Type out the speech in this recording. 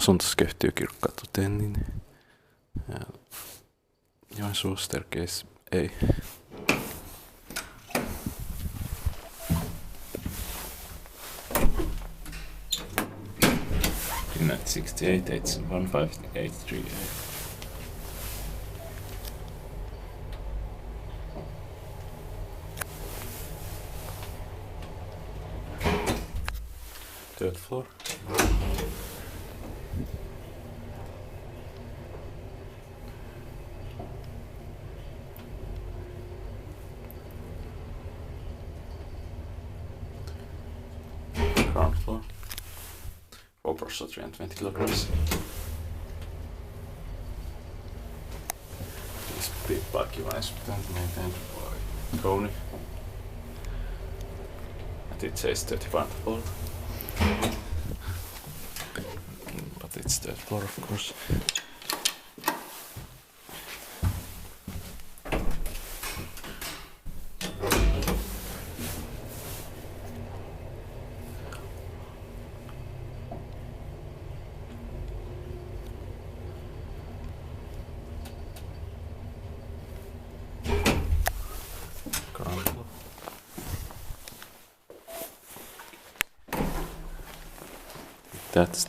asuntosykeyhtiö Kirkkokatu Tennin. Ja Joensuu staircase ei. Finland 68, 815, 838. Third floor. Ground floor. 4 person 320 kilograms. This big bulky one is maintained by Kone. And it says 31st floor. But it's third floor, of course. Ground floor. That's